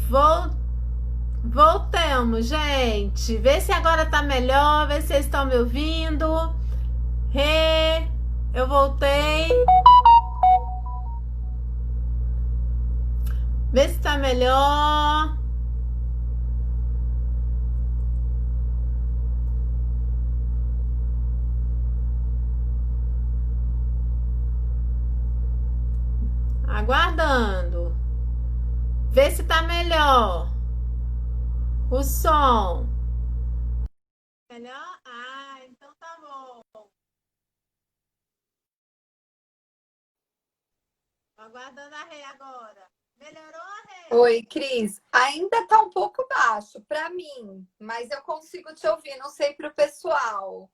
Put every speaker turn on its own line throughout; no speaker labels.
Vol- Voltamos, gente. Vê se agora tá melhor, vê se vocês estão me ouvindo. Eu voltei. Vê se tá melhor. Aguardando. Vê se tá melhor. O som. Melhor? Ah, então tá bom. Aguardando a Rei agora. Melhorou a Rei?
Oi, Cris. Ainda tá um pouco baixo para mim, mas eu consigo te ouvir, não sei para o pessoal.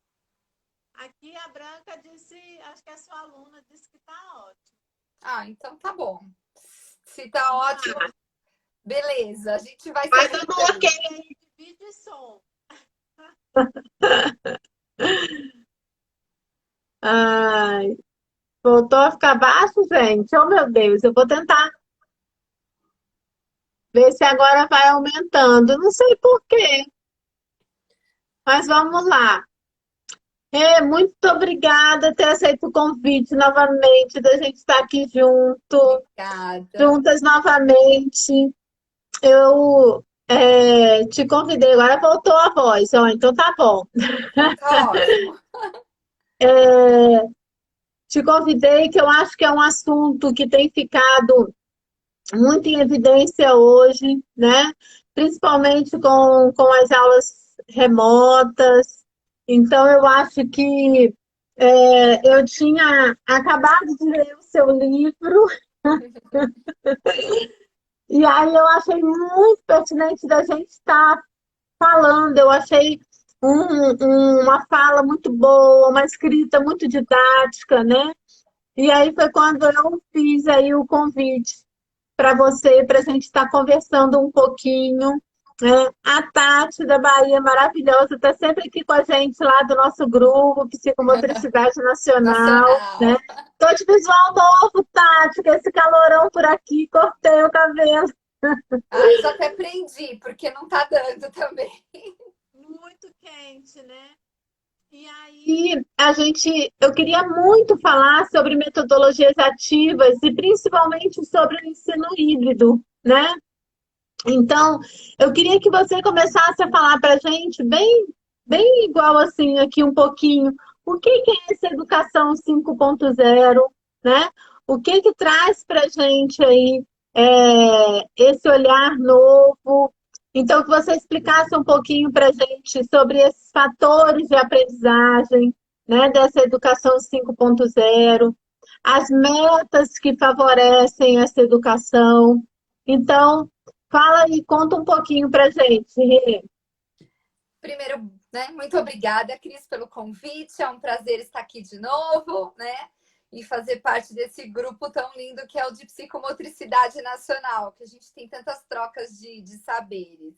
Aqui a Branca disse, acho que a sua aluna disse que tá ótimo.
Ah, então tá bom. Se tá
Vamos
ótimo,
lá.
beleza. A gente vai se
Vai dando um ok
ajeitando.
aí de vídeo e som. Ai, voltou a ficar baixo, gente? Oh, meu Deus, eu vou tentar ver se agora vai aumentando. Não sei por quê, mas vamos lá. Muito obrigada por ter aceito o convite novamente, da gente estar aqui
Obrigada.
juntas novamente. Eu te convidei, agora voltou a voz, ó, então tá bom.
Então tá ótimo.
Te convidei que eu acho que é um assunto que tem ficado muito em evidência hoje, né? Principalmente com as aulas remotas. Então, eu acho que eu tinha acabado de ler o seu livro, e aí eu achei muito pertinente da gente estar falando. Eu achei uma fala muito boa, uma escrita muito didática, né? E aí foi quando eu fiz aí o convite para você, para a gente estar conversando um pouquinho. Né? A Tati da Bahia, maravilhosa, está sempre aqui com a gente lá do nosso grupo, Psicomotricidade Nacional. Né?
Nacional.
Tô de visual novo, Tati, com esse calorão por aqui, cortei o cabelo.
Ah, eu já até prendi, porque não tá dando também.
Muito quente, né? E aí, eu queria muito falar sobre metodologias ativas e principalmente sobre o ensino híbrido, né? Então, eu queria que você começasse a falar para a gente, bem igual assim, aqui um pouquinho, o que é essa educação 5.0, né? O que traz para a gente aí esse olhar novo? Então, que você explicasse um pouquinho para a gente sobre esses fatores de aprendizagem, né, dessa educação 5.0, as metas que favorecem essa educação. Então, fala e conta um pouquinho pra gente, Rê.
Primeiro, né, muito obrigada, Cris, pelo convite. É um prazer estar aqui de novo, né? E fazer parte desse grupo tão lindo que é o de Psicomotricidade Nacional, que a gente tem tantas trocas de saberes.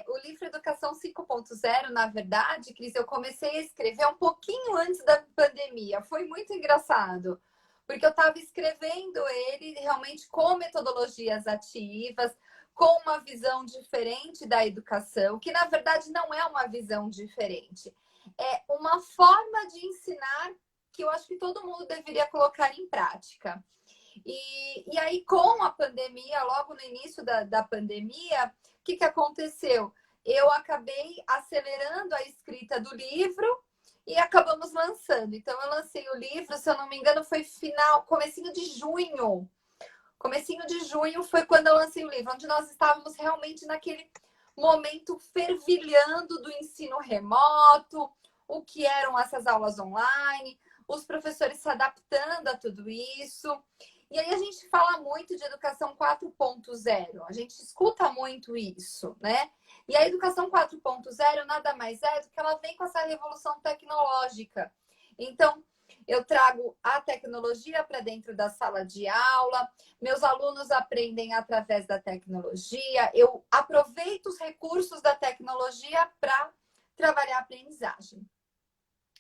O livro Educação 5.0, na verdade, Cris, eu comecei a escrever um pouquinho antes da pandemia. Foi muito engraçado, porque eu estava escrevendo ele realmente com metodologias ativas, com uma visão diferente da educação, que na verdade não é uma visão diferente, é uma forma de ensinar que eu acho que todo mundo deveria colocar em prática. E aí, com a pandemia, logo no início da pandemia, o que aconteceu? Eu acabei acelerando a escrita do livro e acabamos lançando. Então, eu lancei o livro, se eu não me engano, foi comecinho de junho. Comecinho de junho foi quando eu lancei o livro, onde nós estávamos realmente naquele momento fervilhando do ensino remoto, o que eram essas aulas online, os professores se adaptando a tudo isso. E aí a gente fala muito de educação 4.0, a gente escuta muito isso, né? E a educação 4.0 nada mais é do que ela vem com essa revolução tecnológica. Então, eu trago a tecnologia para dentro da sala de aula, meus alunos aprendem através da tecnologia, eu aproveito os recursos da tecnologia para trabalhar a aprendizagem.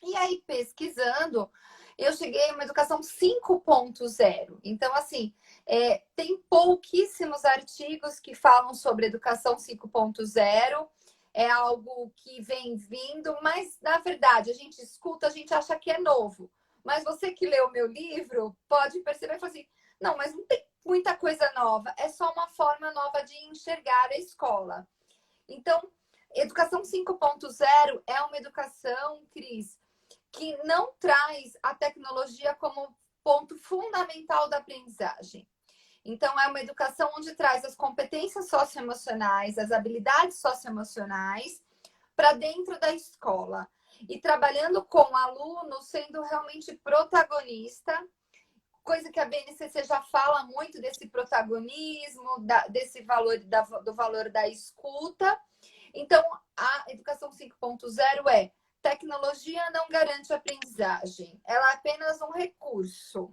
E aí, pesquisando, eu cheguei a uma educação 5.0. Então, assim, Tem pouquíssimos artigos que falam sobre educação 5.0. É algo que vem vindo, mas na verdade a gente escuta, a gente acha que é novo. Mas você que leu o meu livro pode perceber e falar assim: não, mas não tem muita coisa nova, é só uma forma nova de enxergar a escola. Então, educação 5.0 é uma educação, Cris, que não traz a tecnologia como ponto fundamental da aprendizagem. Então, é uma educação onde traz as competências socioemocionais, as habilidades socioemocionais para dentro da escola. E trabalhando com o aluno sendo realmente protagonista, coisa que a BNCC já fala muito desse protagonismo, desse valor, do valor da escuta. Então, a educação 5.0 é: tecnologia não garante aprendizagem, ela é apenas um recurso.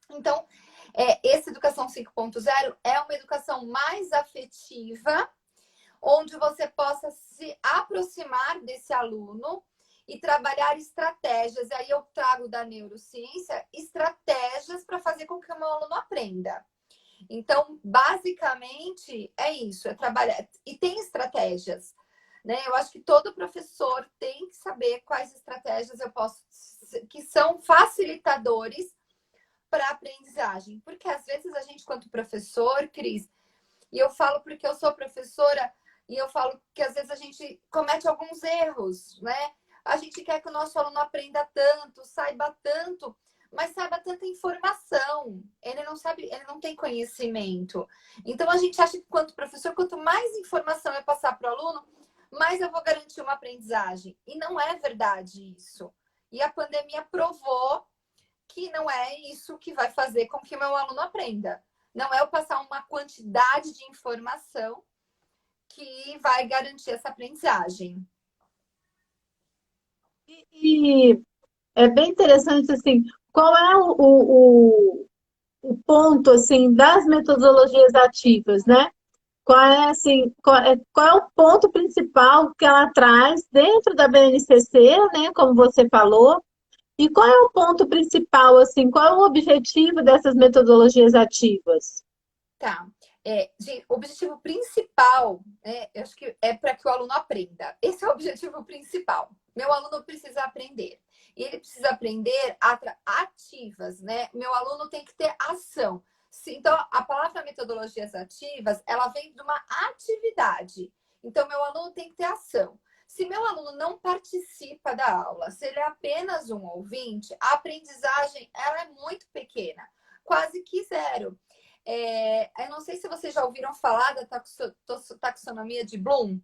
Então, essa educação 5.0 é uma educação mais afetiva, onde você possa se aproximar desse aluno e trabalhar estratégias. E aí eu trago da neurociência estratégias para fazer com que o meu aluno aprenda. Então, basicamente, é isso, é trabalhar. E tem estratégias, né? Eu acho que todo professor tem que saber quais estratégias eu posso, que são facilitadores para a aprendizagem. Porque às vezes a gente, quanto professor, Cris, e eu falo porque eu sou professora, e eu falo que às vezes a gente comete alguns erros, né? A gente quer que o nosso aluno aprenda tanto, saiba tanto, mas saiba tanta informação. Ele não sabe, ele não tem conhecimento. Então a gente acha que, quanto professor, quanto mais informação eu passar para o aluno, mais eu vou garantir uma aprendizagem. E não é verdade isso. E a pandemia provou que não é isso que vai fazer com que o meu aluno aprenda. Não é eu passar uma quantidade de informação que vai garantir essa aprendizagem.
E é bem interessante, assim, qual é o ponto, assim, das metodologias ativas, né? Qual é, assim, qual é o ponto principal que ela traz dentro da BNCC, né? Como você falou, e qual é o ponto principal, assim, qual é o objetivo dessas metodologias ativas?
Tá. O objetivo principal, né, eu acho que é para que o aluno aprenda. Esse é o objetivo principal. Meu aluno precisa aprender. E ele precisa aprender ativas, né? Meu aluno tem que ter ação. Então, a palavra metodologias ativas, ela vem de uma atividade. Então, meu aluno tem que ter ação. Se meu aluno não participa da aula, se ele é apenas um ouvinte, a aprendizagem ela é muito pequena, quase que zero. Eu não sei se vocês já ouviram falar da taxonomia de Bloom,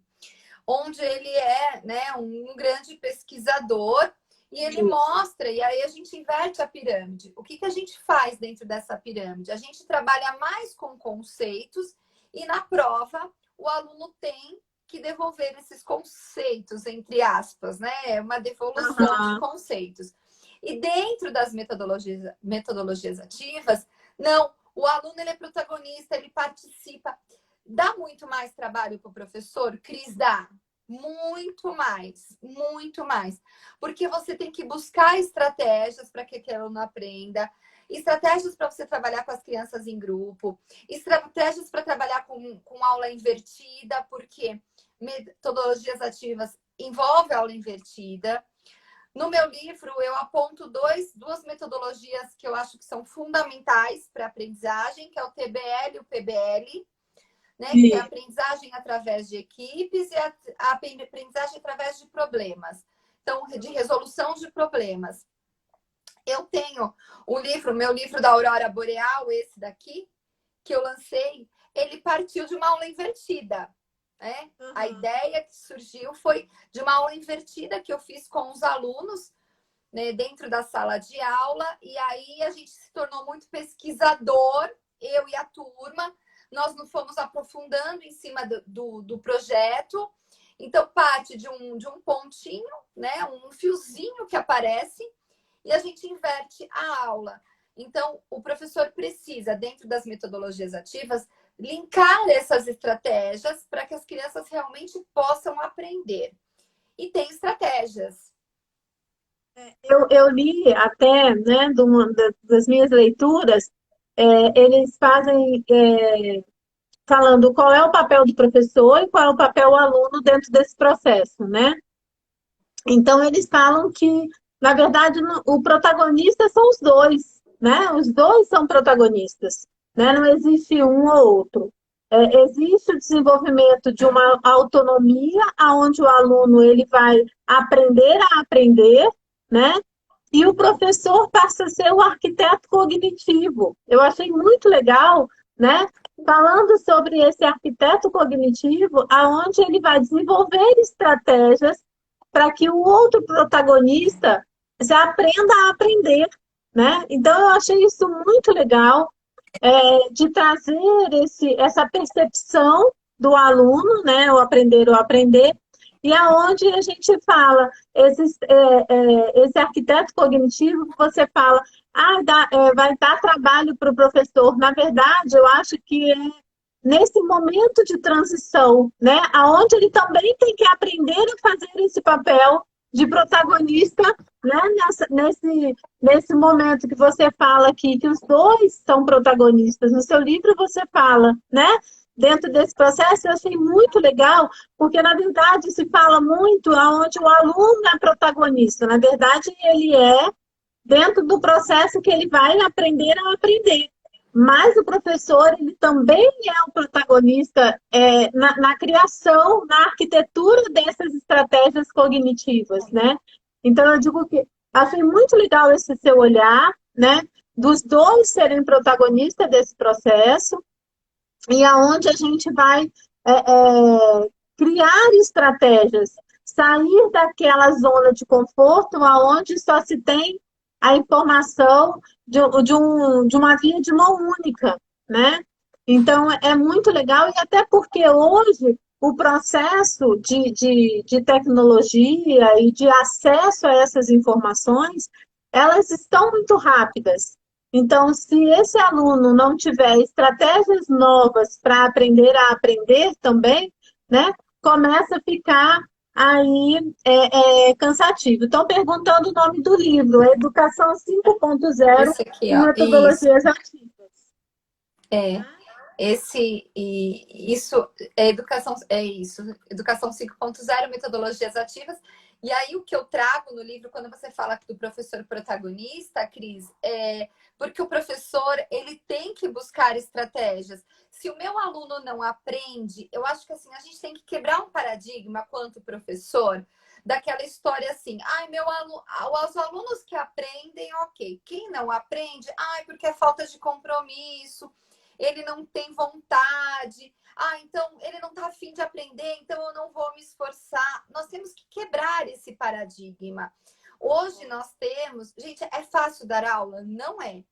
onde ele é, né, um grande pesquisador e ele mostra, e aí a gente inverte a pirâmide. O que a gente faz dentro dessa pirâmide? A gente trabalha mais com conceitos e na prova o aluno tem que devolver esses conceitos, entre aspas, né? É uma devolução de
Aham.
conceitos. E dentro das metodologias ativas, não, o aluno ele é protagonista, ele participa. Dá muito mais trabalho para o professor? Cris, dá. Muito mais, muito mais. Porque você tem que buscar estratégias para que aquele aluno aprenda, estratégias para você trabalhar com as crianças em grupo, estratégias para trabalhar com aula invertida, porque metodologias ativas envolve aula invertida. No meu livro, eu aponto duas metodologias que eu acho que são fundamentais para a aprendizagem, que é o TBL e o PBL, né? Que é a
E,
aprendizagem através de equipes e a aprendizagem através de problemas. Então, de resolução de problemas. Eu tenho meu livro da Aurora Boreal, esse daqui, que eu lancei, ele partiu de uma aula invertida. Né? A
aham.
ideia que surgiu foi de uma aula invertida que eu fiz com os alunos, né, dentro da sala de aula, e aí a gente se tornou muito pesquisador, eu e a turma, nós nos fomos aprofundando em cima do projeto, então parte de um pontinho, né, um fiozinho que aparece, e a gente inverte a aula. Então, o professor precisa, dentro das metodologias ativas, linkar essas estratégias para que as crianças realmente possam aprender. E tem estratégias.
eu li até, né, das minhas leituras, eles fazem falando qual é o papel do professor e qual é o papel do aluno dentro desse processo, né? Então, eles falam que, na verdade, o protagonista são os dois, né? Os dois são protagonistas, né? Não existe um ou outro. Existe o desenvolvimento de uma autonomia, onde o aluno ele vai aprender a aprender, né? E o professor passa a ser o arquiteto cognitivo. Eu achei muito legal, né? Falando sobre esse arquiteto cognitivo, aonde ele vai desenvolver estratégias para que o outro protagonista já aprenda a aprender, né? Então eu achei isso muito legal, de trazer essa percepção do aluno, né? O aprender, e aonde a gente fala, esse arquiteto cognitivo, você fala, vai dar trabalho para o professor. Na verdade, eu acho que nesse momento de transição, né, aonde ele também tem que aprender a fazer esse papel de protagonista, né, nesse momento que você fala aqui, que os dois são protagonistas. No seu livro você fala, né, dentro desse processo, eu achei muito legal, porque na verdade se fala muito aonde o aluno é protagonista. Na verdade, ele é dentro do processo que ele vai aprender a aprender. Mas o professor, ele também é o protagonista na criação, na arquitetura dessas estratégias cognitivas, né? Então, eu digo que achei muito legal esse seu olhar, né? Dos dois serem protagonistas desse processo, e aonde a gente vai criar estratégias, sair daquela zona de conforto, aonde só se tem a informação de uma via de mão única, né? Então, é muito legal, e até porque hoje o processo de tecnologia e de acesso a essas informações, elas estão muito rápidas. Então, se esse aluno não tiver estratégias novas para aprender a aprender também, né, começa a ficar aí cansativo. Estão perguntando o nome do livro, Educação 5.0
Esse aqui,
e
ó. Isso.
Metodologias Ativas.
É. Isso é educação, é isso. Educação 5.0, metodologias ativas. E aí, o que eu trago no livro, quando você fala do professor protagonista, Cris, porque o professor, ele tem que buscar estratégias. Se o meu aluno não aprende, eu acho que assim, a gente tem que quebrar um paradigma quanto professor, daquela história assim, meu aluno, os alunos que aprendem, ok. Quem não aprende, porque é falta de compromisso, ele não tem vontade, então ele não está afim de aprender, então eu não vou me esforçar. Nós temos que quebrar esse paradigma. Hoje nós temos... Gente, é fácil dar aula? Não é.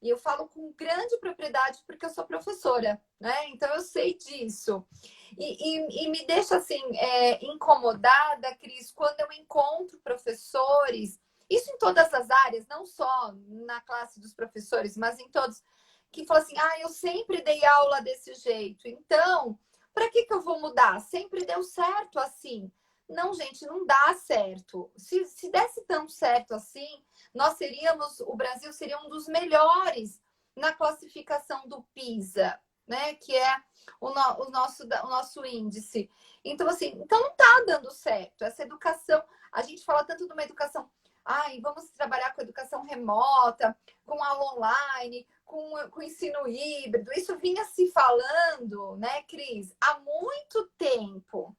E eu falo com grande propriedade porque eu sou professora, né? Então eu sei disso. E me deixa assim, incomodada, Cris, quando eu encontro professores, isso em todas as áreas, não só na classe dos professores, mas em todos, que falam assim, eu sempre dei aula desse jeito, então, para que eu vou mudar? Sempre deu certo assim. Não, gente, não dá certo. Se desse tão certo assim, o Brasil seria um dos melhores na classificação do PISA, né? Que é o nosso índice. Então, assim, então não está dando certo. Essa educação, a gente fala tanto de uma educação, vamos trabalhar com educação remota, com aula online, com ensino híbrido. Isso vinha se falando, né, Cris, há muito tempo.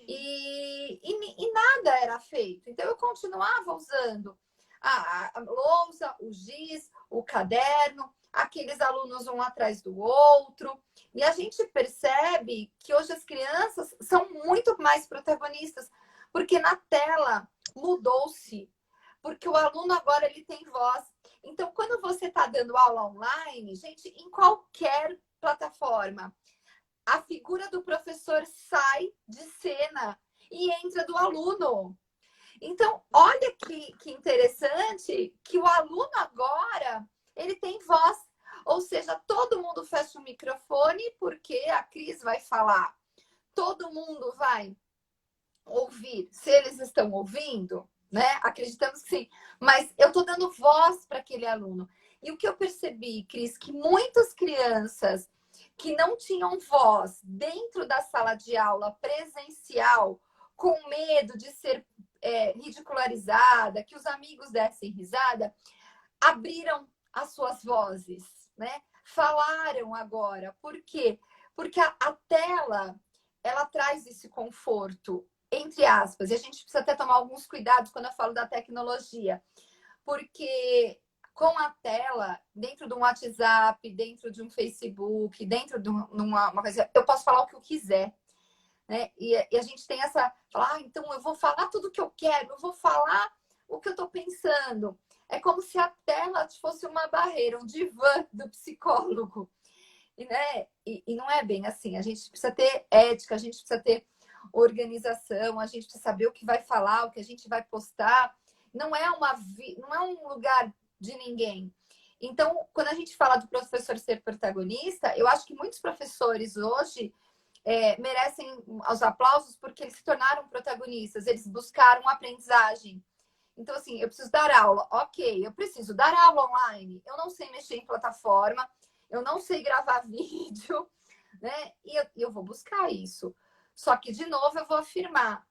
E nada era feito. Então, eu continuava usando a lousa, o giz, o caderno, aqueles alunos um atrás do outro. E a gente percebe que hoje as crianças são muito mais protagonistas, porque na tela mudou-se, porque o aluno agora ele tem voz. Então, quando você está dando aula online, gente, em qualquer plataforma, a figura do professor sai de cena e entra do aluno. Então, olha que interessante que o aluno agora, ele tem voz. Ou seja, todo mundo fecha o microfone porque a Cris vai falar. Todo mundo vai ouvir. Se eles estão ouvindo, né? Acreditamos que sim. Mas eu estou dando voz para aquele aluno. E o que eu percebi, Cris, que muitas crianças que não tinham voz dentro da sala de aula presencial, com medo de ser ridicularizada, que os amigos dessem risada, abriram as suas vozes, né? Falaram agora. Por quê? Porque a tela, ela traz esse conforto, entre aspas, e a gente precisa até tomar alguns cuidados quando eu falo da tecnologia, porque com a tela, dentro de um WhatsApp, dentro de um Facebook, dentro de uma coisa, eu posso falar o que eu quiser, né? E a gente tem essa, falar, então eu vou falar tudo o que eu quero, eu vou falar o que eu estou pensando. É como se a tela fosse uma barreira, um divã do psicólogo. E, né? E não é bem assim. A gente precisa ter ética, a gente precisa ter organização, a gente precisa saber o que vai falar, o que a gente vai postar. Não é um lugar de ninguém. Então, quando a gente fala do professor ser protagonista, eu acho que muitos professores hoje merecem os aplausos porque eles se tornaram protagonistas, eles buscaram aprendizagem. Então, assim, eu preciso dar aula. Ok, eu preciso dar aula online. Eu não sei mexer em plataforma, eu não sei gravar vídeo, né? E eu vou buscar isso. Só que, de novo, eu vou afirmar: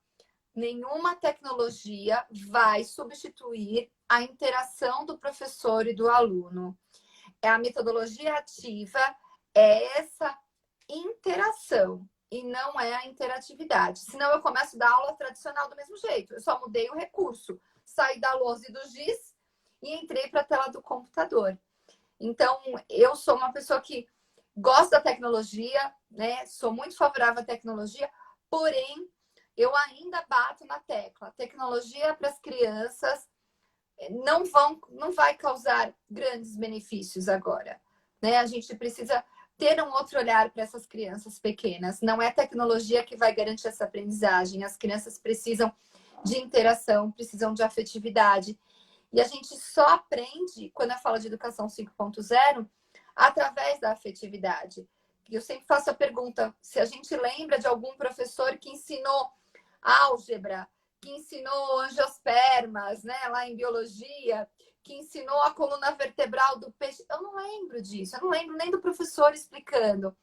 nenhuma tecnologia vai substituir a interação do professor e do aluno. A metodologia ativa é essa interação e não é a interatividade. Senão eu começo a dar aula tradicional do mesmo jeito. Eu só mudei o recurso. Saí da lousa e do giz e entrei para a tela do computador. Então, eu sou uma pessoa que gosta da tecnologia, né? Sou muito favorável à tecnologia, porém, eu ainda bato na tecla. A tecnologia para as crianças não vai causar grandes benefícios agora, né? A gente precisa ter um outro olhar para essas crianças pequenas. Não é a tecnologia que vai garantir essa aprendizagem. As crianças precisam de interação, precisam de afetividade. E a gente só aprende, quando eu falo de educação 5.0, através da afetividade. Eu sempre faço a pergunta, se a gente lembra de algum professor que ensinou álgebra, que ensinou angiospermas, né, lá em biologia, que ensinou a coluna vertebral do peixe. Eu não lembro disso, eu não lembro nem do professor explicando,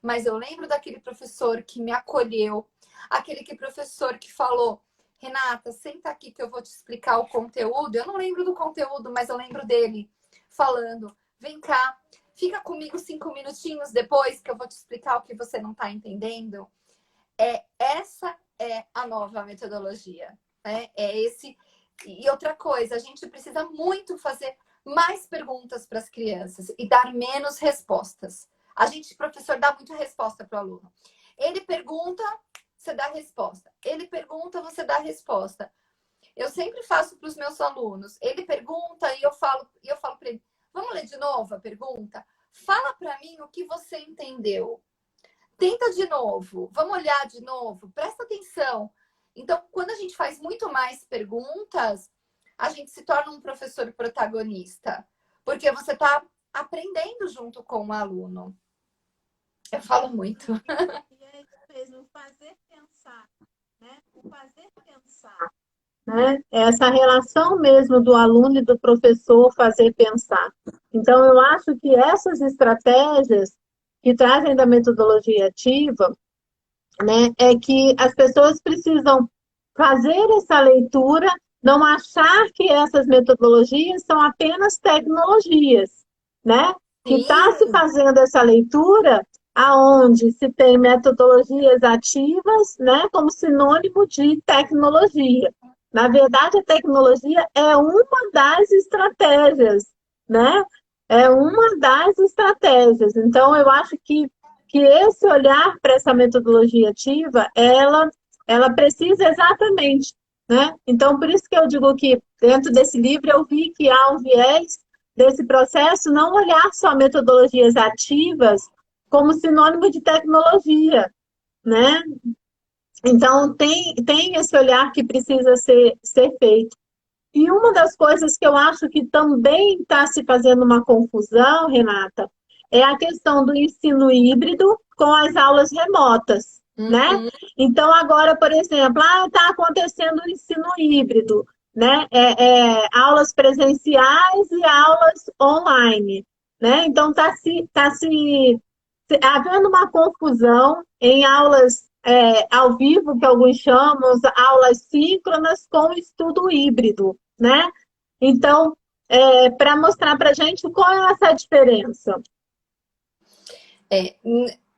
mas eu lembro daquele professor que me acolheu, aquele professor que falou: Renata, senta aqui que eu vou te explicar o conteúdo. Eu não lembro do conteúdo, mas eu lembro dele falando: vem cá, fica comigo 5 minutinhos depois que eu vou te explicar o que você não está entendendo. Essa é a nova metodologia, né? E outra coisa, a gente precisa muito fazer mais perguntas para as crianças e dar menos respostas. A gente, professor, dá muita resposta para o aluno. Ele pergunta, você dá resposta. Ele pergunta, você dá resposta. Eu sempre faço para os meus alunos. Ele pergunta e eu falo para ele: vamos ler de novo a pergunta? Fala para mim o que você entendeu. Tenta de novo, vamos olhar de novo, presta atenção. Então, quando a gente faz muito mais perguntas, a gente se torna um professor protagonista, porque você está aprendendo junto com o aluno. Eu falo muito.
E é isso mesmo, fazer pensar, né? O fazer pensar, né? Essa relação mesmo do aluno e do professor fazer pensar. Então, eu acho que essas estratégias que trazem da metodologia ativa, né, é que as pessoas precisam fazer essa leitura, não achar que essas metodologias são apenas tecnologias, né? Que está se fazendo essa leitura aonde se tem metodologias ativas, né, como sinônimo de tecnologia. Na verdade, a tecnologia é uma das estratégias, né? É uma das estratégias. Então, eu acho que esse olhar para essa metodologia ativa, ela precisa exatamente, né? Então, por isso que eu digo que dentro desse livro eu vi que há um viés desse processo, não olhar só metodologias ativas como sinônimo de tecnologia, né? Então, tem esse olhar que precisa ser feito. E uma das coisas que eu acho que também está se fazendo uma confusão, Renata, é a questão do ensino híbrido com as aulas remotas, né? Então, agora, por exemplo, está acontecendo o ensino híbrido, né? Aulas presenciais e aulas online, né? Então havendo uma confusão em aulas ao vivo, que alguns chamam, aulas síncronas com estudo híbrido, né? Então, para mostrar para a gente qual é essa diferença.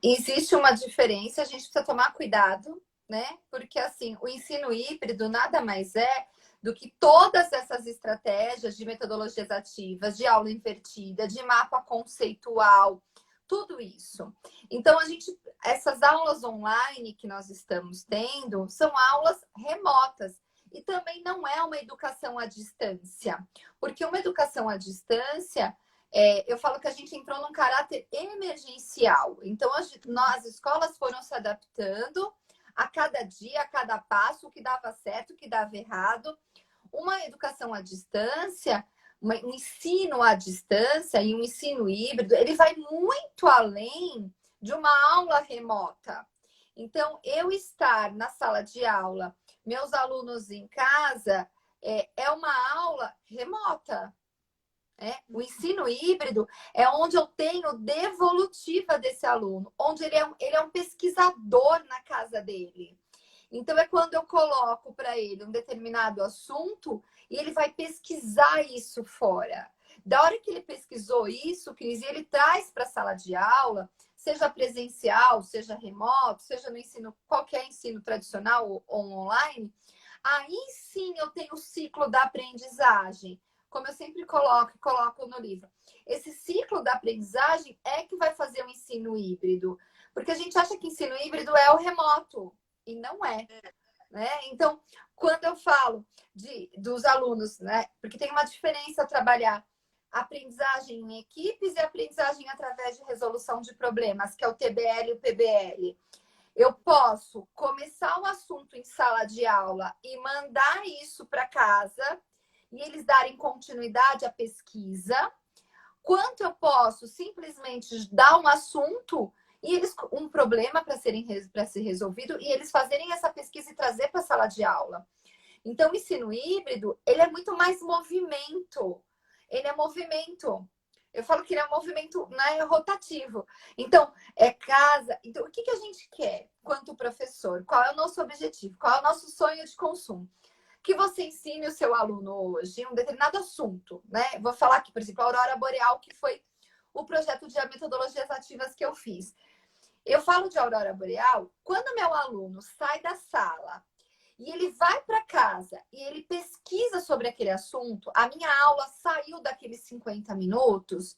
Existe uma diferença, a gente precisa tomar cuidado, né? Porque assim, o ensino híbrido nada mais é do que todas essas estratégias de metodologias ativas, de aula invertida, de mapa conceitual, tudo isso. Então, essas aulas online que nós estamos tendo são aulas remotas. E também não é uma educação à distância, porque uma educação à distância eu falo que a gente entrou num caráter emergencial. Então, as escolas foram se adaptando a cada dia, a cada passo, o que dava certo, o que dava errado. Uma educação à distância, um ensino à distância e um ensino híbrido, ele vai muito além de uma aula remota. Então, eu estar na sala de aula, meus alunos em casa, é uma aula remota. O ensino híbrido é onde eu tenho devolutiva desse aluno, onde ele é um pesquisador na casa dele. Então, é quando eu coloco para ele um determinado assunto e ele vai pesquisar isso fora. Da hora que ele pesquisou isso, Cris, ele traz para a sala de aula, seja presencial, seja remoto, seja no ensino, qualquer ensino tradicional ou online, aí sim eu tenho o ciclo da aprendizagem. Como eu sempre coloco no livro. Esse ciclo da aprendizagem é que vai fazer o ensino híbrido. Porque a gente acha que ensino híbrido é o remoto. E não é. Né? Então, quando eu falo dos alunos, né? Porque tem uma diferença trabalhar aprendizagem em equipes e aprendizagem através de resolução de problemas, que é o TBL e o PBL. Eu posso começar o assunto em sala de aula e mandar isso para casa e eles darem continuidade à pesquisa, quanto eu posso simplesmente dar um assunto e eles um problema para ser resolvido e eles fazerem essa pesquisa e trazer para a sala de aula. Então, o ensino híbrido, ele é muito mais movimento. Ele é movimento. Eu falo que ele é um movimento, né, rotativo. Então, é casa. Então, o que a gente quer quanto professor? Qual é o nosso objetivo? Qual é o nosso sonho de consumo? Que você ensine o seu aluno hoje um determinado assunto, né? Vou falar aqui, por exemplo, a Aurora Boreal, que foi o projeto de metodologias ativas que eu fiz. Eu falo de Aurora Boreal, quando meu aluno sai da sala e ele vai para casa e ele pesquisa sobre aquele assunto, a minha aula saiu daqueles 50 minutos,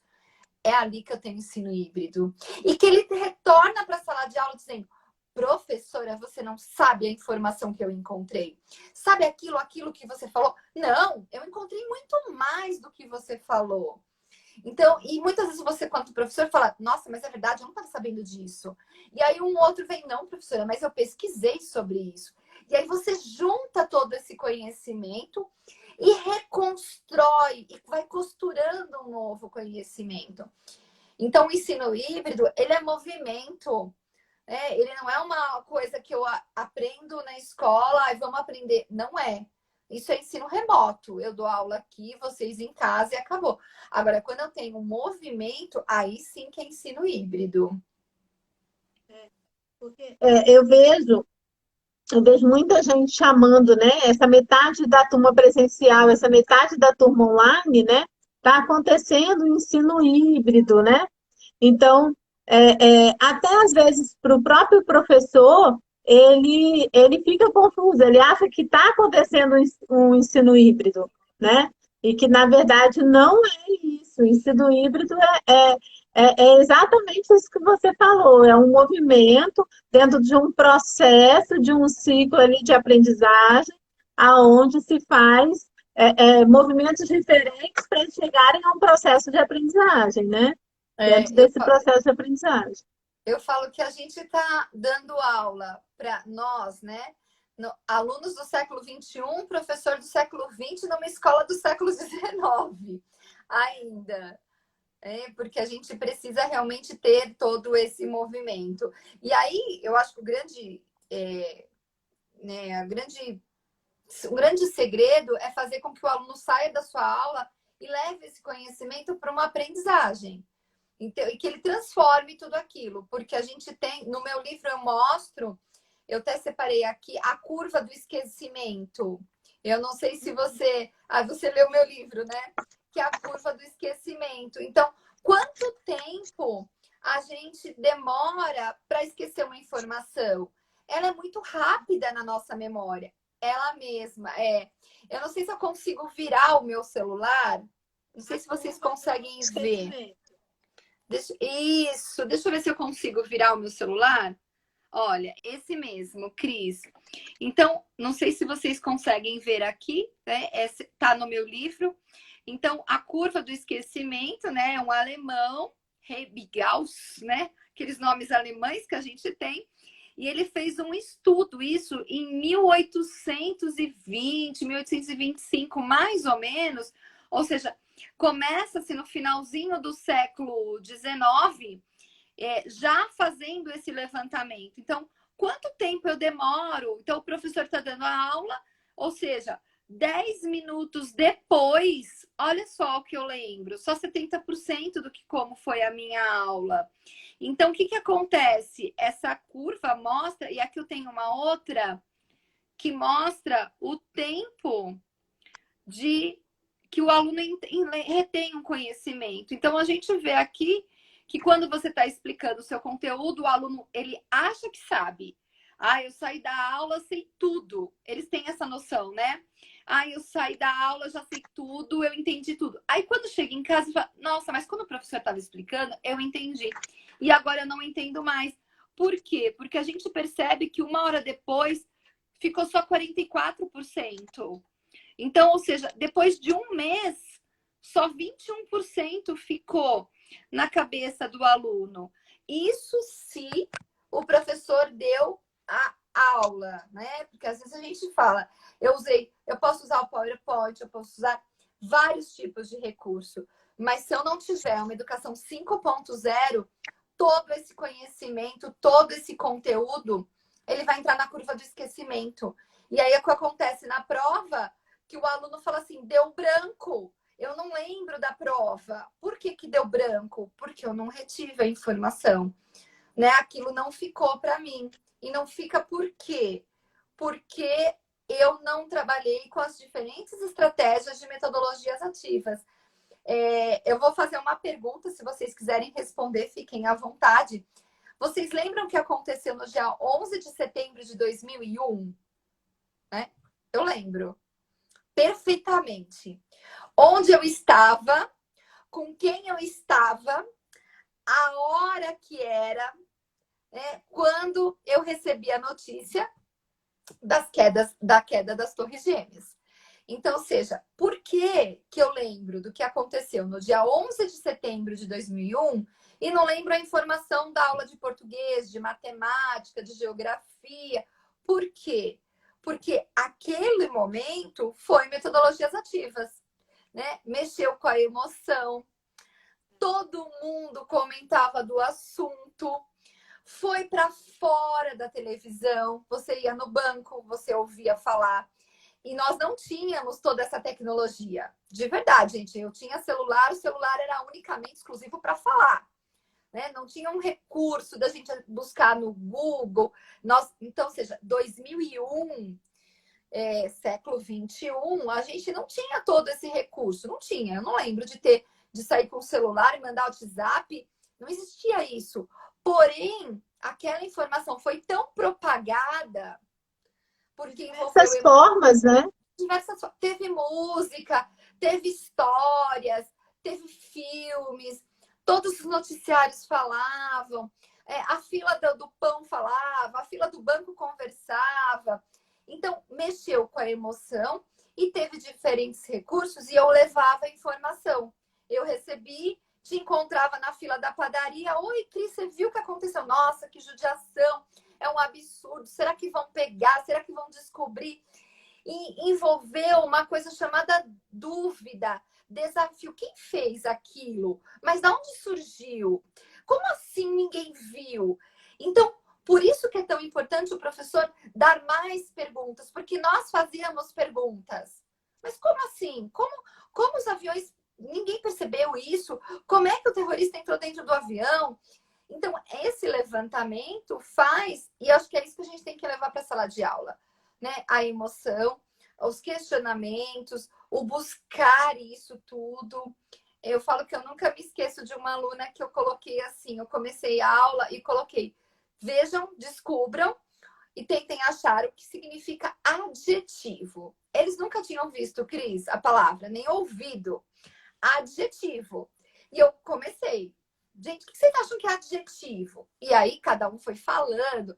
é ali que eu tenho ensino híbrido. E que ele retorna para a sala de aula dizendo: professora, você não sabe a informação que eu encontrei. Sabe aquilo que você falou? Não, eu encontrei muito mais do que você falou. Então, e muitas vezes você, quanto professor, fala: nossa, mas é verdade, eu não estava sabendo disso. E aí um outro vem: não, professora, mas eu pesquisei sobre isso. E aí você junta todo esse conhecimento e reconstrói e vai costurando um novo conhecimento. Então, o ensino híbrido, ele é movimento. Ele não é uma coisa que eu aprendo na escola e vamos aprender. Não é. Isso é ensino remoto. Eu dou aula aqui, vocês em casa e acabou. Agora, quando eu tenho um movimento, aí sim que é ensino híbrido.
Eu vejo muita gente chamando, né? Essa metade da turma presencial, essa metade da turma online, né? Está acontecendo o ensino híbrido, né? Então, até às vezes para o próprio professor, ele fica confuso, ele acha que está acontecendo um ensino híbrido, né? E que, na verdade, não é isso. O ensino híbrido é exatamente isso que você falou, é um movimento dentro de um processo, de um ciclo ali de aprendizagem, aonde se faz movimentos diferentes para chegarem a um processo de aprendizagem, né? Dentro desse processo de aprendizagem.
Eu falo que a gente está dando aula para nós, né? Alunos do século XXI, professor do século XX, numa escola do século XIX ainda. Porque a gente precisa realmente ter todo esse movimento. E aí, eu acho que a grande O grande segredo é fazer com que o aluno saia da sua aula e leve esse conhecimento para uma aprendizagem. Então, e que ele transforme tudo aquilo. Porque a gente tem, no meu livro eu mostro, eu até separei aqui a curva do esquecimento. Eu não sei se você... você leu meu livro, né? Que é a curva do esquecimento. Então, quanto tempo a gente demora para esquecer uma informação? Ela é muito rápida na nossa memória. Ela mesma é. Eu não sei se eu consigo virar o meu celular. Não sei se vocês conseguem ver. Isso, deixa eu ver se eu consigo virar o meu celular. Olha, esse mesmo, Cris. Então, não sei se vocês conseguem ver aqui, né? Tá no meu livro. Então, a curva do esquecimento, né? É um alemão, Gauss, né? Aqueles nomes alemães que a gente tem. E ele fez um estudo, isso em 1820, 1825, mais ou menos. Ou seja, começa-se no finalzinho do século XIX, já fazendo esse levantamento. Então, quanto tempo eu demoro? Então, o professor está dando a aula, ou seja, 10 minutos depois, olha só o que eu lembro, só 70% do que como foi a minha aula. Então, o que acontece? Essa curva mostra, e aqui eu tenho uma outra, que mostra o tempo de que o aluno retém um conhecimento. Então, a gente vê aqui que quando você está explicando o seu conteúdo, o aluno, ele acha que sabe. Eu saí da aula, sei tudo. Eles têm essa noção, né? Eu saí da aula, já sei tudo, eu entendi tudo. Aí, quando chega em casa, fala, nossa, mas quando o professor estava explicando, eu entendi. E agora eu não entendo mais. Por quê? Porque a gente percebe que 1 hora depois, ficou só 44%. Então, ou seja, depois de 1 mês, só 21% ficou na cabeça do aluno. Isso se o professor deu a aula, né? Porque às vezes a gente fala, eu posso usar o PowerPoint, eu posso usar vários tipos de recurso, mas se eu não tiver uma educação 5.0, todo esse conhecimento, todo esse conteúdo, ele vai entrar na curva do esquecimento. E aí o que acontece na prova, que o aluno fala assim, deu branco, eu não lembro da prova. Por que deu branco? Porque eu não retive a informação, né? Aquilo não ficou para mim. E não fica por quê? Porque eu não trabalhei com as diferentes estratégias de metodologias ativas. Eu vou fazer uma pergunta, se vocês quiserem responder, fiquem à vontade. Vocês lembram o que aconteceu no dia 11 de setembro de 2001? Né? Eu lembro perfeitamente. Onde eu estava, com quem eu estava, a hora que era, né, quando eu recebi a notícia da queda das Torres Gêmeas. Então, ou seja, por que eu lembro do que aconteceu no dia 11 de setembro de 2001 e não lembro a informação da aula de português, de matemática, de geografia? Por quê? Porque aquele momento foi metodologias ativas, né? Mexeu com a emoção, todo mundo comentava do assunto, foi para fora da televisão, você ia no banco, você ouvia falar. E nós não tínhamos toda essa tecnologia. De verdade, gente. Eu tinha celular, o celular era unicamente exclusivo para falar. Né? Não tinha um recurso da gente buscar no Google. Então, ou seja, 2001, século 21, a gente não tinha todo esse recurso. Não tinha. Eu não lembro de sair com o celular e mandar o WhatsApp. Não existia isso. Porém, aquela informação foi tão propagada porque
Essas formas, né?
Teve música, teve histórias, teve filmes, todos os noticiários falavam, a fila do pão falava, a fila do banco conversava. Então, mexeu com a emoção e teve diferentes recursos e eu levava a informação. Eu recebi, te encontrava na fila da padaria. Oi, Cris, você viu o que aconteceu? Nossa, que judiação! É um absurdo. Será que vão pegar? Será que vão descobrir? E envolveu uma coisa chamada dúvida, desafio. Quem fez aquilo? Mas de onde surgiu? Como assim ninguém viu? Então, Por isso que é tão importante o professor dar mais perguntas, porque nós fazíamos perguntas. Mas como assim? Como os aviões... Ninguém percebeu isso? Como é que o terrorista entrou dentro do avião? Então, esse levantamento faz, e eu acho que é isso que a gente tem que levar para a sala de aula, né? A emoção, os questionamentos, o buscar isso tudo. Eu falo que eu nunca me esqueço de uma aluna que eu coloquei assim, eu comecei a aula e coloquei, vejam, descubram e tentem achar o que significa adjetivo. Eles nunca tinham visto, Cris, a palavra, nem ouvido. Adjetivo. E eu comecei. Gente, o que vocês acham que é adjetivo? E aí cada um foi falando.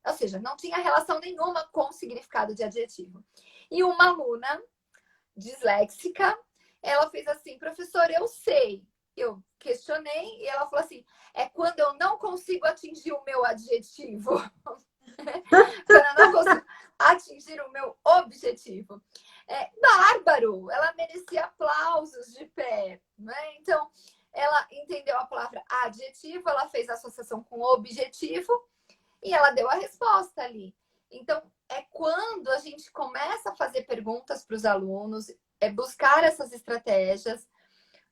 Ou seja, não tinha relação nenhuma com o significado de adjetivo. E uma aluna disléxica, ela fez assim, professor, eu sei. Eu questionei e ela falou assim, é quando eu não consigo atingir o meu adjetivo. Quando eu não consigo atingir o meu objetivo. Bárbaro! Ela merecia aplausos de pé. Né? Então, ela entendeu a palavra adjetivo, ela fez a associação com objetivo e ela deu a resposta ali. Então, é quando a gente começa a fazer perguntas para os alunos, buscar essas estratégias.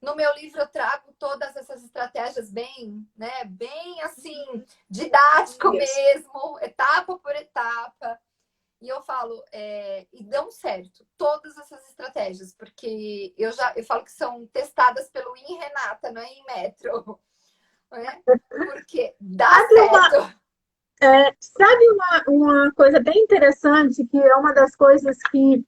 No meu livro eu trago todas essas estratégias bem, né, bem assim, didático mesmo, etapa por etapa. E eu falo, e dão certo, todas essas estratégias, porque eu falo que são testadas pelo InRenata, não é Inmetro, né? Porque dá certo.
Sabe uma coisa bem interessante, que é uma das coisas que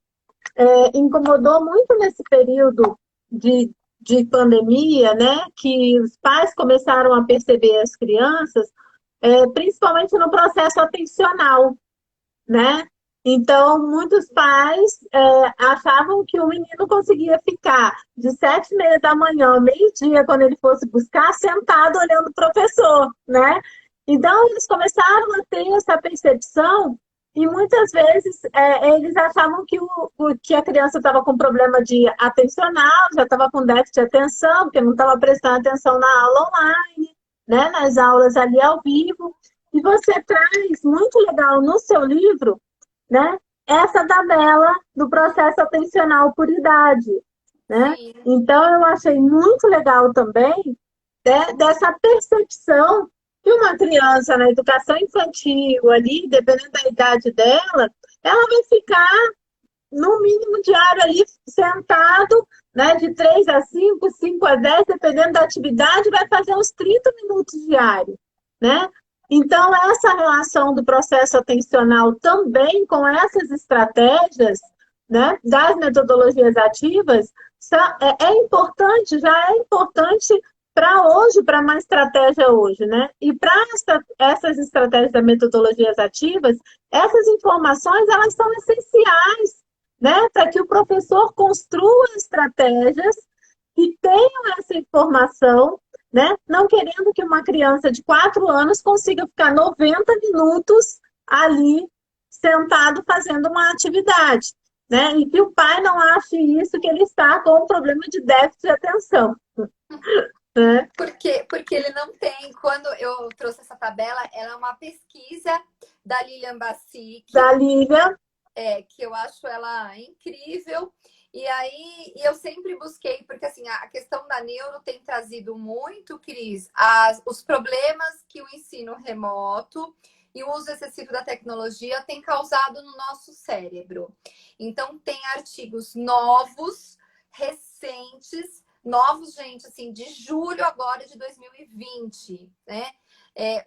incomodou muito nesse período de pandemia, né? Que os pais começaram a perceber as crianças, principalmente no processo atencional, né? Então, muitos pais achavam que o menino conseguia ficar de 7h30 da manhã ao meio-dia, quando ele fosse buscar, sentado olhando o professor, né? Então, eles começaram a ter essa percepção e muitas vezes eles achavam que a criança estava com problema de atencional, já estava com déficit de atenção, porque não estava prestando atenção na aula online, né? Nas aulas ali ao vivo. E você traz muito legal no seu livro, né, essa tabela do processo atencional por idade, né?
Sim.
Então eu achei muito legal também, né, dessa percepção que uma criança na educação infantil ali, dependendo da idade dela, ela vai ficar no mínimo diário ali sentado, né, de 3 a 5, 5 a 10, dependendo da atividade, vai fazer uns 30 minutos diários, né? Então, essa relação do processo atencional também com essas estratégias, né, das metodologias ativas, importante, já é importante para hoje, para uma estratégia hoje, né? E para essas estratégias das metodologias ativas, essas informações, elas são essenciais, né, para que o professor construa estratégias que tenham essa informação, né, não querendo que uma criança de 4 anos consiga ficar 90 minutos ali sentado fazendo uma atividade, né, e que o pai não ache isso, que ele está com um problema de déficit de atenção. Né?
Porque ele não tem. Quando eu trouxe essa tabela, ela é uma pesquisa da Lilian Bassic.
Da Lilian.
Que eu acho ela incrível. E aí eu sempre busquei, porque assim, a questão da neuro tem trazido muito, Cris, os problemas que o ensino remoto e o uso excessivo da tecnologia tem causado no nosso cérebro. Então, tem artigos novos, recentes, novos, gente, assim, de julho agora de 2020, né?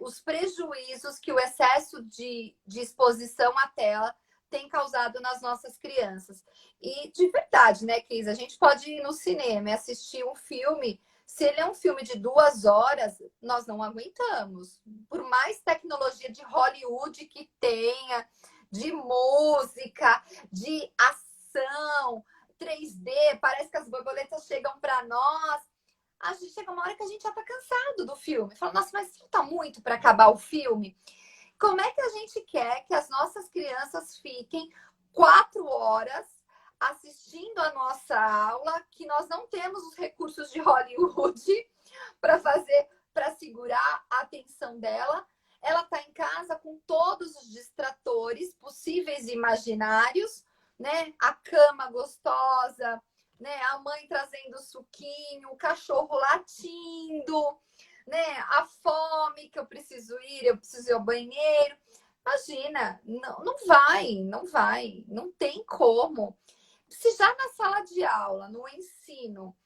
Os prejuízos que o excesso de exposição à tela tem causado nas nossas crianças. E de verdade, né, Cris? A gente pode ir no cinema e assistir um filme. Se ele é um filme de 2 horas, nós não aguentamos. Por mais tecnologia de Hollywood que tenha, de música, de ação, 3D, parece que as borboletas chegam para nós. A gente chega uma hora que a gente já tá cansado do filme. Fala, nossa, mas falta muito para acabar o filme. Como é que a gente quer que as nossas crianças fiquem 4 horas assistindo a nossa aula, que nós não temos os recursos de Hollywood para segurar a atenção dela? ela está em casa com todos os distratores possíveis e imaginários, né? A cama gostosa, né? A mãe trazendo suquinho, o cachorro latindo, né? A fome que eu preciso ir ao banheiro. Imagina, não vai, não vai, não tem como. Se já na sala de aula, no ensino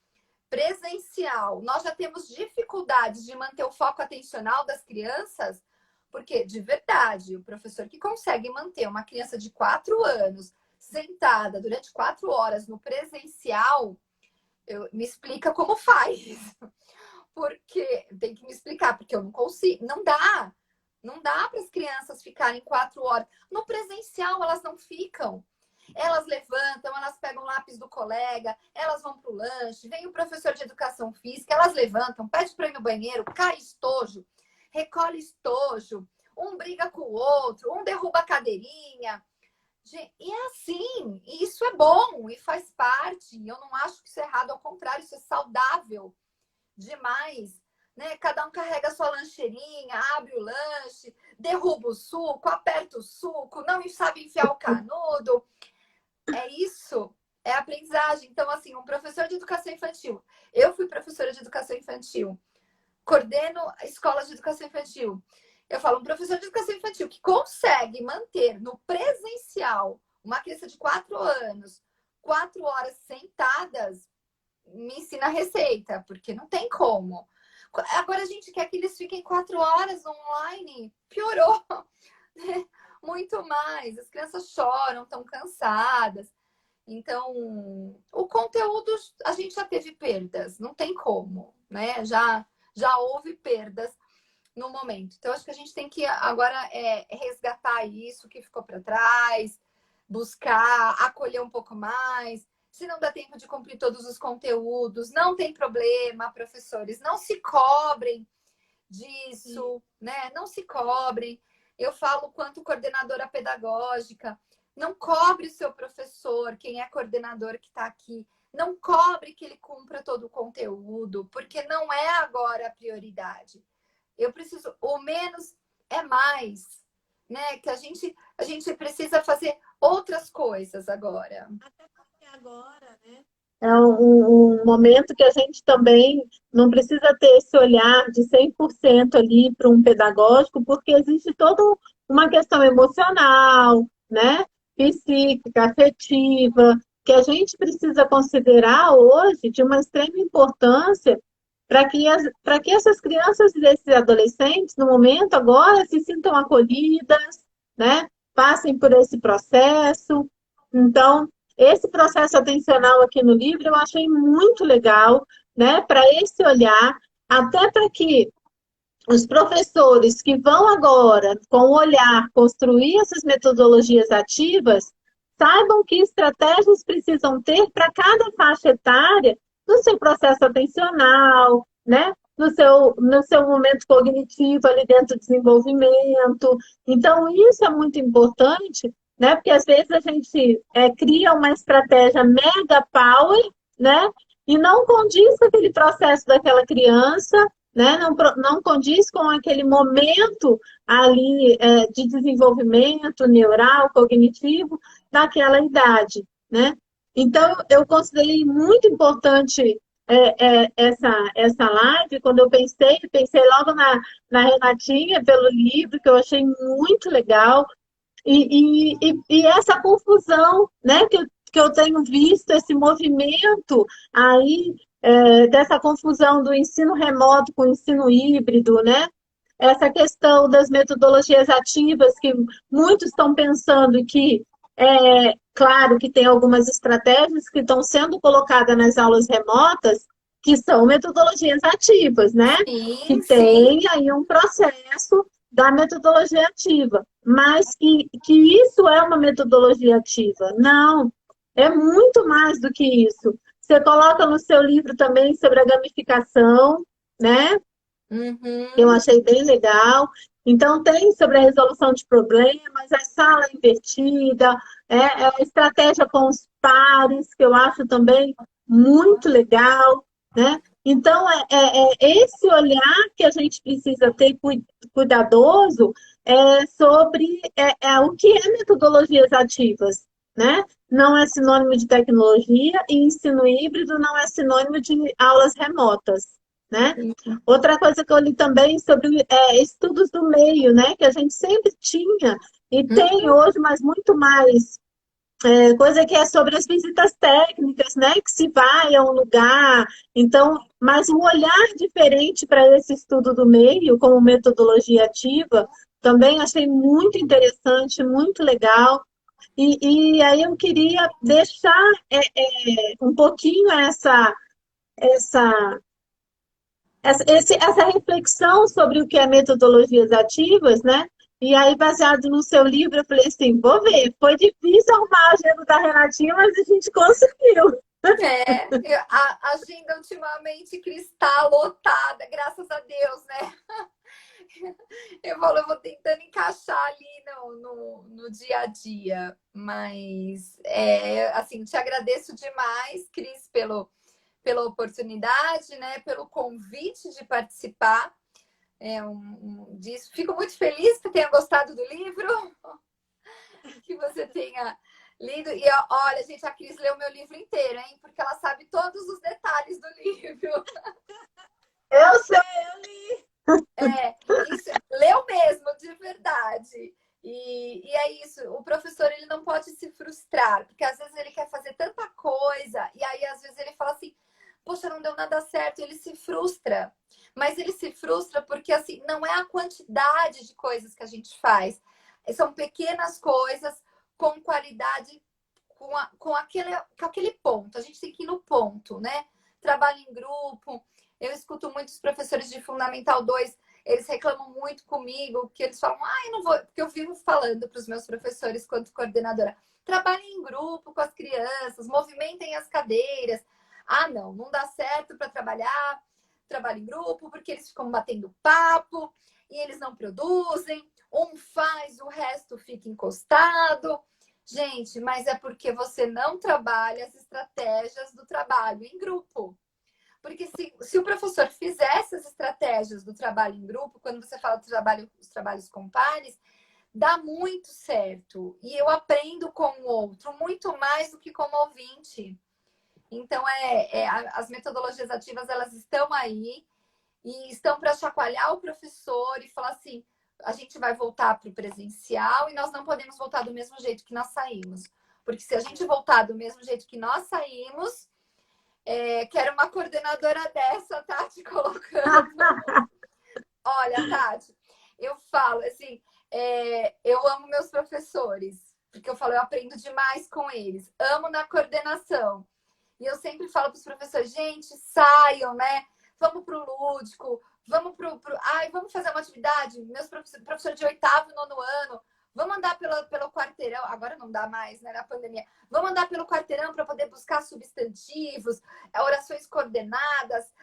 presencial, nós já temos dificuldades de manter o foco atencional das crianças, porque, de verdade, o professor que consegue manter uma criança de 4 anos sentada durante 4 horas no presencial, me explica como faz. Porque tem que me explicar, porque eu não consigo, não dá. Não dá para as crianças ficarem 4 horas. No presencial, elas não ficam. Elas levantam, elas pegam o lápis do colega, elas vão para o lanche, vem o professor de educação física, elas levantam, pede para ir no banheiro, cai estojo, recolhe estojo, um briga com o outro, um derruba a cadeirinha. E é assim, e isso é bom e faz parte. Eu não acho que isso é errado, ao contrário, isso é saudável demais. Né? Cada um carrega a sua lancheirinha, abre o lanche, derruba o suco, aperta o suco, não sabe enfiar o canudo. É isso, é aprendizagem. Então, assim, um professor de educação infantil. Eu fui professora de educação infantil, coordeno a escola de educação infantil. Eu falo, um professor de educação infantil que consegue manter no presencial uma criança de 4 anos, 4 horas sentadas, me ensina a receita, porque não tem como. Agora a gente quer que eles fiquem 4 horas online, piorou, né? Muito mais. As crianças choram, estão cansadas. Então, o conteúdo, a gente já teve perdas, não tem como, né? Já houve perdas no momento. Então, acho que a gente tem que agora resgatar isso que ficou para trás, buscar, acolher um pouco mais. Se não dá tempo de cumprir todos os conteúdos, não tem problema, professores, não se cobrem disso, né? Não se cobrem. Eu falo quanto coordenadora pedagógica, não cobre o seu professor, quem é coordenador que está aqui, não cobre que ele cumpra todo o conteúdo, porque não é agora a prioridade. Eu preciso, o menos é mais, né? Que a gente precisa fazer outras coisas agora.
Até porque agora, né? É um momento que a gente também não precisa ter esse olhar de 100% ali para um pedagógico, porque existe toda uma questão emocional, né? Psíquica, afetiva, que a gente precisa considerar hoje de uma extrema importância para que essas crianças e esses adolescentes, no momento agora, se sintam acolhidas, né? Passem por esse processo. Então, esse processo atencional aqui no livro eu achei muito legal, né? Para esse olhar, até para que os professores que vão agora, com o olhar, construir essas metodologias ativas, saibam que estratégias precisam ter para cada faixa etária no seu processo atencional, né? No seu momento cognitivo ali dentro do desenvolvimento. Então, isso é muito importante, né? Porque às vezes a gente cria uma estratégia mega power, né? E não condiz com aquele processo daquela criança, né? Não condiz com aquele momento ali de desenvolvimento neural, cognitivo daquela idade, né? Então, eu considerei muito importante essa live, quando eu pensei logo na Renatinha, pelo livro, que eu achei muito legal, e essa confusão, né, que eu tenho visto, esse movimento aí, dessa confusão do ensino remoto com o ensino híbrido, né? Essa questão das metodologias ativas, que muitos estão pensando que, claro que tem algumas estratégias que estão sendo colocadas nas aulas remotas, que são metodologias ativas, né?
Sim,
Que
sim.
tem aí um processo da metodologia ativa, mas que isso é uma metodologia ativa. Não, é muito mais do que isso. Você coloca no seu livro também sobre a gamificação, né? Eu
Uhum.
achei bem legal. Então, tem sobre a resolução de problemas, a sala invertida, a estratégia com os pares, que eu acho também muito legal, né? Então, é esse olhar que a gente precisa ter cuidadoso sobre o que é metodologias ativas, né? Não é sinônimo de tecnologia e ensino híbrido não é sinônimo de aulas remotas, né? Outra coisa que eu li também sobre estudos do meio, né? Que a gente sempre tinha e tem
Uhum.
hoje, mas muito mais coisa que é sobre as visitas técnicas, né? Que se vai a um lugar. Então, mas um olhar diferente para esse estudo do meio, como metodologia ativa, também achei muito interessante, muito legal. E aí eu queria deixar um pouquinho essa, essa reflexão sobre o que é metodologias ativas, né? E aí, baseado no seu livro, eu falei assim, vou ver, foi difícil arrumar a agenda da Renatinha, mas a gente conseguiu.
A agenda ultimamente cristal lotada, graças a Deus, né? Eu vou tentando encaixar ali no dia a dia, mas assim, te agradeço demais, Cris, pela oportunidade, né? Pelo convite de participar disso. Fico muito feliz que tenha gostado do livro, que você tenha lido. E olha, gente, a Cris leu meu livro inteiro, hein? Porque ela sabe todos os detalhes do livro.
Eu sei.
Isso, leu mesmo, de verdade. E é isso, o professor ele não pode se frustrar, porque às vezes ele quer fazer tanta coisa, e aí às vezes ele fala assim, poxa, não deu nada certo, ele se frustra. Mas ele se frustra porque assim, não é a quantidade de coisas que a gente faz, são pequenas coisas com qualidade, com aquele ponto. A gente tem que ir no ponto, né? Trabalho em grupo. Eu escuto muitos professores de Fundamental 2, eles reclamam muito comigo, que eles falam, eu não vou, porque eu vivo falando para os meus professores quanto coordenadora, trabalhem em grupo com as crianças, movimentem as cadeiras. Não dá certo para trabalho em grupo, porque eles ficam batendo papo e eles não produzem. Um faz, o resto fica encostado. Gente, mas é porque você não trabalha as estratégias do trabalho em grupo. Porque se o professor fizesse as estratégias do trabalho em grupo, quando você fala do trabalho, os trabalhos com pares, dá muito certo. E eu aprendo com o outro muito mais do que como ouvinte. Então, as metodologias ativas, elas estão aí e estão para chacoalhar o professor e falar assim, a gente vai voltar para o presencial e nós não podemos voltar do mesmo jeito que nós saímos. Porque se a gente voltar do mesmo jeito que nós saímos, quero uma coordenadora dessa, Tati, colocando. Olha, Tati, eu falo assim, eu amo meus professores, porque eu falo, eu aprendo demais com eles. Amo na coordenação. E eu sempre falo para os professores, gente, saiam, né? Vamos para o lúdico, vamos fazer uma atividade. Meus professores de oitavo, nono ano, vamos andar pelo quarteirão. Agora não dá mais, né? Na pandemia. Vamos andar pelo quarteirão para poder buscar substantivos, orações coordenadas,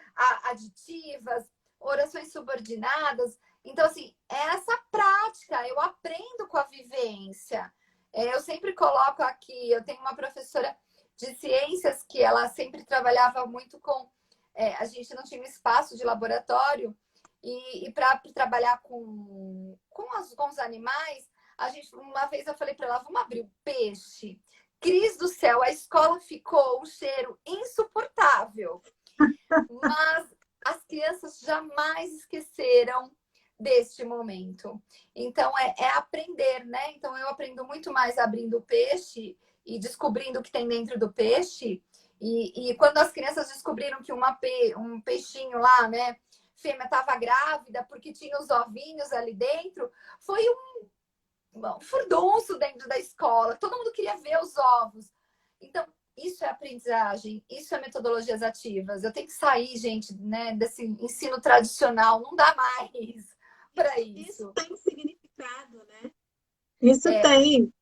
aditivas, orações subordinadas. Então, assim, é essa prática, eu aprendo com a vivência. Eu sempre coloco aqui, eu tenho uma professora de ciências que ela sempre trabalhava muito com. A gente não tinha um espaço de laboratório e para trabalhar com os animais, uma vez eu falei para ela, vamos abrir o peixe. Cris do céu, a escola ficou um cheiro insuportável. Mas as crianças jamais esqueceram deste momento. Então, aprender, né? Então, eu aprendo muito mais abrindo o peixe e descobrindo o que tem dentro do peixe. E quando as crianças descobriram que um peixinho lá, né, fêmea estava grávida porque tinha os ovinhos ali dentro, foi um furdunço dentro da escola. Todo mundo queria ver os ovos. Então, isso é aprendizagem, isso é metodologias ativas. Eu tenho que sair, gente, né, desse ensino tradicional. Não dá mais para
Isso
isso.
tem significado, né? Isso
É,
tem.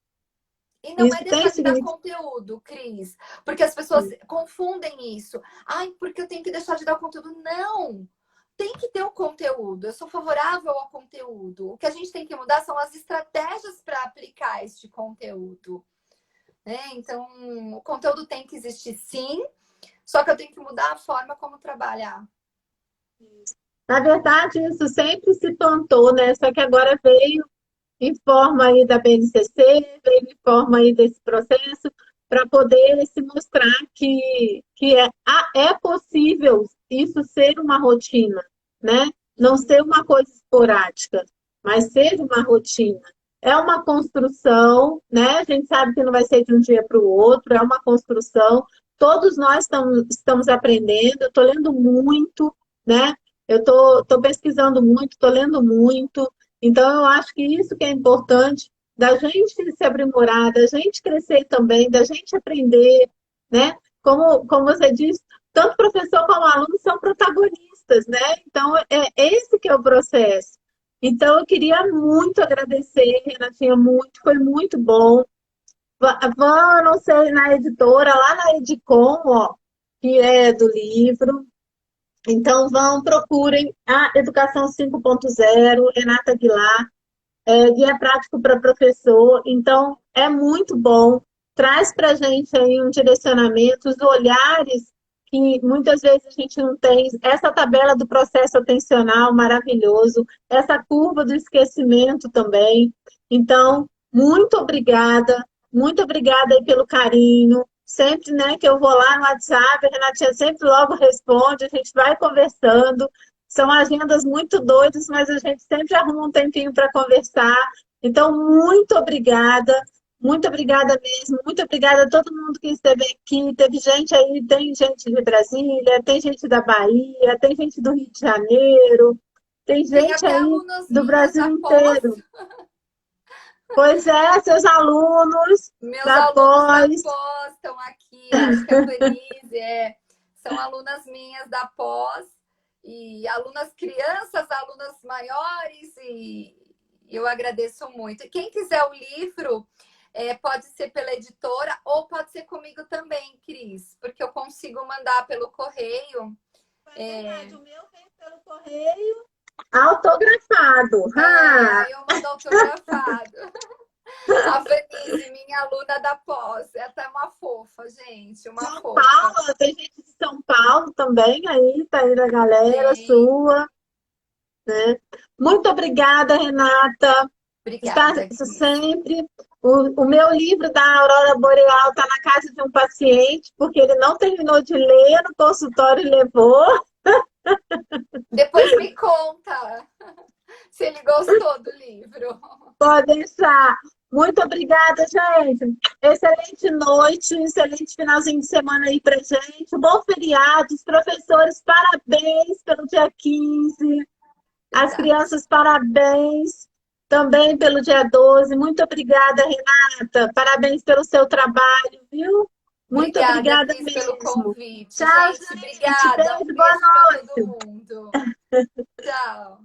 e não é
Isso tem
deixar de dar
significado.
conteúdo, Cris, porque as pessoas confundem isso. Ai, porque eu tenho que deixar de dar conteúdo. Não! Tem que ter o conteúdo. Eu sou favorável ao conteúdo. O que a gente tem que mudar são as estratégias para aplicar este conteúdo. Então, o conteúdo tem que existir sim, Só que eu tenho que mudar a forma como trabalhar.
Na verdade, isso sempre se plantou, né? Só que agora veio em forma aí da BNCC, veio em forma aí desse processo, para poder se mostrar que é possível isso ser uma rotina, né? Não ser uma coisa esporádica, mas ser uma rotina. É uma construção, né? A gente sabe que não vai ser de um dia para o outro, é uma construção. Todos nós estamos aprendendo, eu estou lendo muito, né? Eu estou pesquisando muito, estou lendo muito, então, eu acho que isso que é importante, da gente se aprimorar, da gente crescer também, da gente aprender, né? Como você disse, tanto professor como aluno são protagonistas, né? Então, é esse que é o processo. Então, eu queria muito agradecer, Renatinha, muito, foi muito bom. Vão, não sei, na editora, lá na Edicom, ó, que é do livro. Então, vão, procurem a Educação 5.0, Renata Aguilar, guia prático para professor. Então, é muito bom. Traz para a gente aí um direcionamento, os olhares que muitas vezes a gente não tem. Essa tabela do processo atencional maravilhoso, essa curva do esquecimento também. Então, muito obrigada aí pelo carinho. Sempre, né, que eu vou lá no WhatsApp, a Renatinha sempre logo responde, a gente vai conversando. São agendas muito doidas, mas a gente sempre arruma um tempinho para conversar. Então, muito obrigada mesmo, muito obrigada a todo mundo que esteve aqui. Teve gente aí, tem gente de Brasília, tem gente da Bahia, tem gente do Rio de Janeiro, tem
Tem
gente
até
aí
alunas
do
minhas
Brasil
da pós,
inteiro. Pois é, seus alunos
meus
da
alunos da
pós.
pós estão aqui, acho que a Vanise, são alunas minhas da pós, e alunas crianças, alunas maiores, e eu agradeço muito. E quem quiser o livro, pode ser pela editora ou pode ser comigo também, Cris, porque eu consigo mandar pelo correio.
É verdade, o meu vem pelo correio autografado.
Aí eu mando autografado. A Vanise, minha aluna da pós, é até uma fofa, gente, uma
São
fofa.
Paulo, tem gente de São Paulo também aí, tá aí na galera
Tem.
sua, né? Muito obrigada, Renata. Está
Obrigada, Cris.
sempre. O meu livro da Aurora Boreal está na casa de um paciente, porque ele não terminou de ler no consultório e levou.
Depois me conta se ele gostou do livro.
Pode deixar. Muito obrigada, gente. Excelente noite, excelente finalzinho de semana aí pra gente. Bom feriado. Os professores, parabéns pelo dia 15. As
Verdade.
crianças, parabéns também pelo dia 12. Muito obrigada, Renata. Parabéns pelo seu trabalho, viu? Muito
Obrigada,
obrigada
Cris, pelo
mesmo.
convite.
Tchau,
Gente,
gente.
obrigada. Um
Beijo, boa
beijo para todo
noite.
mundo. Tchau.